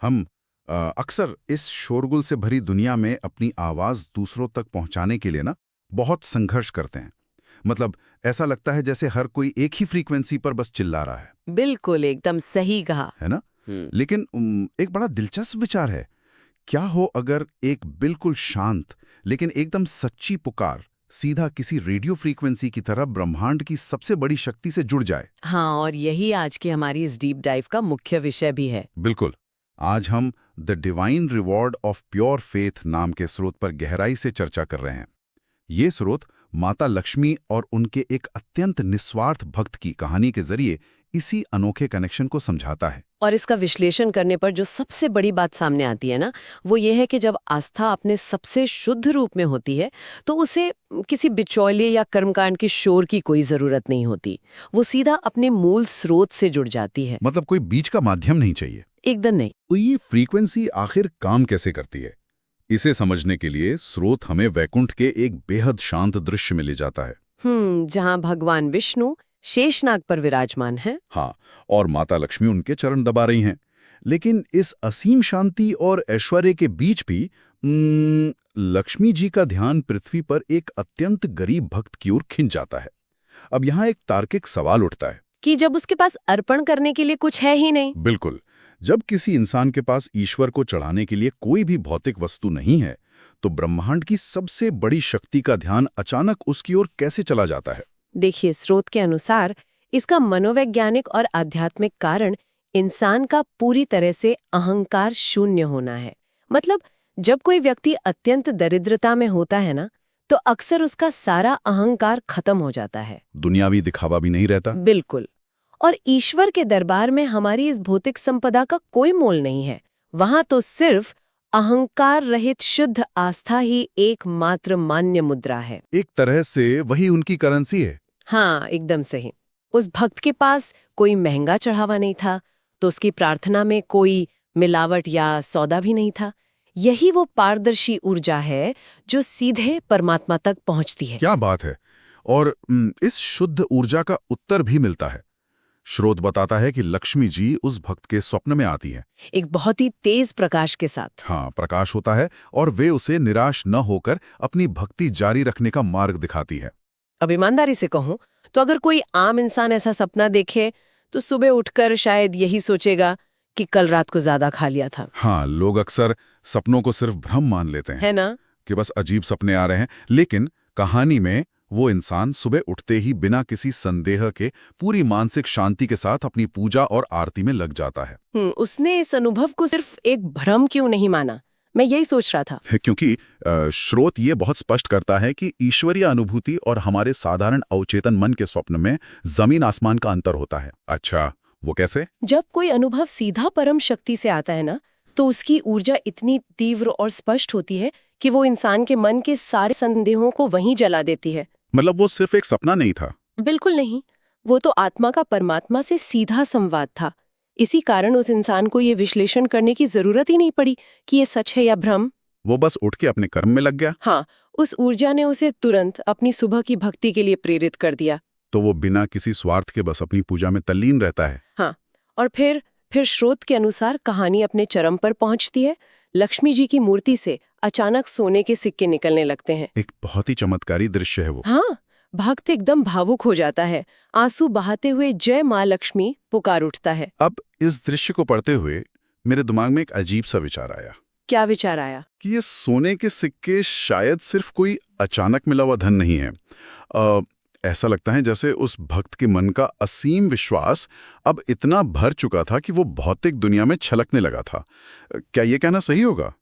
हम अक्सर इस शोरगुल से भरी दुनिया में अपनी आवाज दूसरों तक पहुंचाने के लिए ना बहुत संघर्ष करते हैं। मतलब ऐसा लगता है जैसे हर कोई एक ही फ्रीक्वेंसी पर बस चिल्ला रहा है। बिल्कुल एकदम सही कहा। है ना? लेकिन एक बड़ा दिलचस्प विचार है। क्या हो अगर एक बिल्कुल शांत लेकिन एकदम सच्ची पुकार सीधा किसी रेडियो फ्रीक्वेंसी की तरह ब्रह्मांड की सबसे बड़ी शक्ति से जुड़ जाए? हाँ, और यही आज की हमारी इस डीप डाइव का मुख्य विषय भी है। बिल्कुल। आज हम the divine reward of pure faith नाम के स्रोत पर गहराई से चर्चा कर रहे हैं। ये स्रोत माता लक्ष्मी और उनके एक अत्यंत निस्वार्थ भक्त की कहानी के जरिए इसी अनोखे कनेक्शन को समझाता है। और इसका विश्लेषण करने पर जो सबसे बड़ी बात सामने आती है ना, वो ये है कि जब आस्था अपने सबसे शुद्ध रूप में होती है तो उसे किसी बिचौलिए या कर्मकांड के शोर की कोई जरूरत नहीं होती। वो सीधा अपने मूल स्रोत से जुड़ जाती है। मतलब कोई बीच का माध्यम नहीं चाहिए। एकदम नहीं। तो ये फ्रीक्वेंसी आखिर काम कैसे करती है? इसे समझने के लिए स्रोत हमें वैकुंठ के एक बेहद शांत दृश्य में ले जाता है। जहाँ भगवान विष्णु शेषनाग पर विराजमान है। हाँ, और माता लक्ष्मी उनके चरण दबा रही हैं। लेकिन इस असीम शांति और ऐश्वर्य के बीच भी लक्ष्मी जी का ध्यान पृथ्वी पर एक अत्यंत गरीब भक्त की ओर खिंच जाता है। अब यहाँ एक तार्किक सवाल उठता है कि जब उसके पास अर्पण करने के लिए कुछ है ही नहीं। बिल्कुल। जब किसी इंसान के पास ईश्वर को चढ़ाने के लिए कोई भी भौतिक वस्तु नहीं है, तो ब्रह्मांड की सबसे बड़ी शक्ति का ध्यान अचानक उसकी ओर कैसे चला जाता है? देखिए, स्रोत के अनुसार इसका मनोवैज्ञानिक और आध्यात्मिक कारण इंसान का पूरी तरह से अहंकार शून्य होना है। मतलब जब कोई व्यक्ति अत्यंत दरिद्रता में होता है ना, तो अक्सर उसका सारा अहंकार खत्म हो जाता है। दुनियावी दिखावा भी नहीं रहता। बिल्कुल। और ईश्वर के दरबार में हमारी इस भौतिक संपदा का कोई मोल नहीं है। वहां तो सिर्फ अहंकार रहित शुद्ध आस्था ही एकमात्र मान्य मुद्रा है। एक तरह से वही उनकी करेंसी है। हाँ, एकदम सही। उस भक्त के पास कोई महंगा चढ़ावा नहीं था, तो उसकी प्रार्थना में कोई मिलावट या सौदा भी नहीं था। यही वो पारदर्शी ऊर्जा है जो सीधे परमात्मा तक पहुंचती है। क्या बात है। और इस शुद्ध ऊर्जा का उत्तर भी मिलता है। स्रोत बताता है कि लक्ष्मी जी उस भक्त के स्वप्न में आती हैं, एक बहुत ही तेज प्रकाश के साथ। हाँ, प्रकाश होता है और वे उसे निराश न होकर अपनी भक्ति जारी रखने का मार्ग दिखाती है। अब ईमानदारी से कहूं तो अगर कोई आम इंसान ऐसा सपना देखे तो सुबह उठकर शायद यही सोचेगा कि कल रात को ज्यादा खा लिया था। हाँ, लोग अक्सर सपनों को सिर्फ भ्रम मान लेते हैं, है ना? कि बस अजीब सपने आ रहे हैं। लेकिन कहानी में वो इंसान सुबह उठते ही बिना किसी संदेह के पूरी मानसिक शांति के साथ अपनी पूजा और आरती में लग जाता है। उसने इस अनुभव को सिर्फ एक भ्रम क्यों नहीं माना, मैं यही सोच रहा था। क्योंकि स्रोत ये बहुत स्पष्ट करता है कि ईश्वरीय अनुभूति और हमारे साधारण अवचेतन मन के स्वप्न में जमीन आसमान का अंतर होता है। अच्छा, वो कैसे? जब कोई अनुभव सीधा परम शक्ति से आता है ना, तो उसकी ऊर्जा इतनी तीव्र और स्पष्ट होती है कि वो इंसान के मन के सारे संदेहों को वहीं जला देती है। मतलब वो सिर्फ एक सपना नहीं था? बिल्कुल नहीं, वो तो आत्मा का परमात्मा से सीधा संवाद था। इसी कारण उस इंसान को ये विश्लेषण करने की जरूरत ही नहीं पड़ी कि ये सच है या भ्रम। वो बस उठ के अपने कर्म में लग गया। हाँ, उस ऊर्जा ने उसे तुरंत अपनी सुबह की भक्ति के लिए प्रेरित कर दिया। तो वो बिना किसी स्वार्थ के बस अपनी पूजा में तल्लीन रहता है। हाँ, और फिर स्रोत के अनुसार कहानी अपने चरम पर पहुंचती है। लक्ष्मी जी की मूर्ति से अचानक सोने के सिक्के निकलने लगते हैं। एक बहुत ही चमत्कारी दृश्य है वो। हाँ, भक्त एकदम भावुक हो जाता है। आंसू बहाते हुए जय माँ लक्ष्मी पुकार उठता है। अब इस दृश्य को पढ़ते हुए मेरे दिमाग में एक अजीब सा विचार आया। क्या विचार आया? कि ये सोने के सिक्के शायद सिर्फ कोई अचानक मिला हुआ धन नहीं है। ऐसा लगता है जैसे उस भक्त के मन का असीम विश्वास अब इतना भर चुका था कि वो भौतिक दुनिया में छलकने लगा था। क्या ये कहना सही होगा?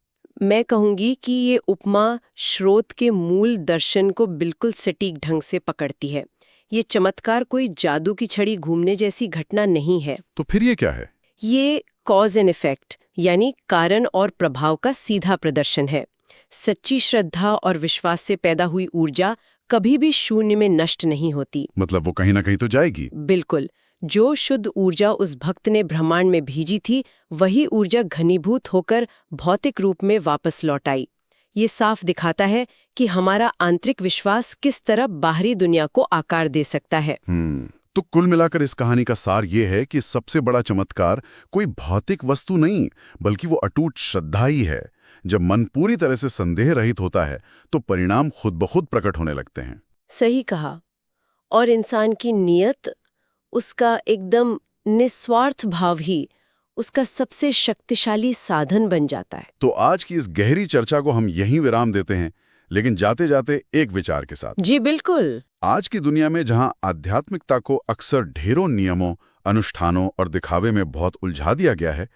मैं कहूंगी कि ये उपमा स्रोत के मूल दर्शन को बिल्कुल सटीक ढंग से पकड़ती है। ये चमत्कार कोई जादू की छड़ी घूमने जैसी घटना नहीं है। तो फिर ये क्या है? ये कॉज एंड इफेक्ट यानी कारण और प्रभाव का सीधा प्रदर्शन है। सच्ची श्रद्धा और विश्वास से पैदा हुई ऊर्जा कभी भी शून्य में नष्ट नहीं होती। मतलब वो कहीं ना कहीं तो जाएगी। बिल्कुल। जो शुद्ध ऊर्जा उस भक्त ने ब्रह्मांड में भेजी थी, वही ऊर्जा घनीभूत होकर भौतिक रूप में वापस लौट आई। ये साफ दिखाता है कि हमारा आंतरिक विश्वास किस तरह बाहरी दुनिया को आकार दे सकता है। तो कुल मिलाकर इस कहानी का सार ये है कि सबसे बड़ा चमत्कार कोई भौतिक वस्तु नहीं, बल्कि वो अटूट श्रद्धा ही है। जब मन पूरी तरह से संदेह रहित होता है तो परिणाम खुद ब खुद प्रकट होने लगते हैं। सही कहा। और इंसान की नीयत, उसका एकदम निस्वार्थ भाव ही उसका सबसे शक्तिशाली साधन बन जाता है। तो आज की इस गहरी चर्चा को हम यहीं विराम देते हैं, लेकिन जाते जाते एक विचार के साथ। जी बिल्कुल। आज की दुनिया में जहां आध्यात्मिकता को अक्सर ढेरों नियमों, अनुष्ठानों और दिखावे में बहुत उलझा दिया गया है,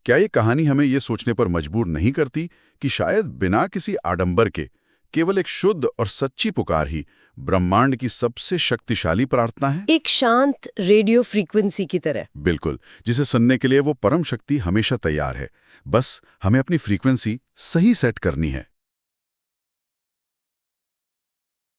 क्या ये कहानी हमें ये सोचने पर मजबूर नहीं करती कि शायद बिना किसी आडंबर के केवल एक शुद्ध और सच्ची पुकार ही ब्रह्मांड की सबसे शक्तिशाली प्रार्थना है? एक शांत रेडियो फ्रीक्वेंसी की तरह। बिल्कुल, जिसे सुनने के लिए वो परम शक्ति हमेशा तैयार है। बस हमें अपनी फ्रीक्वेंसी सही सेट करनी है।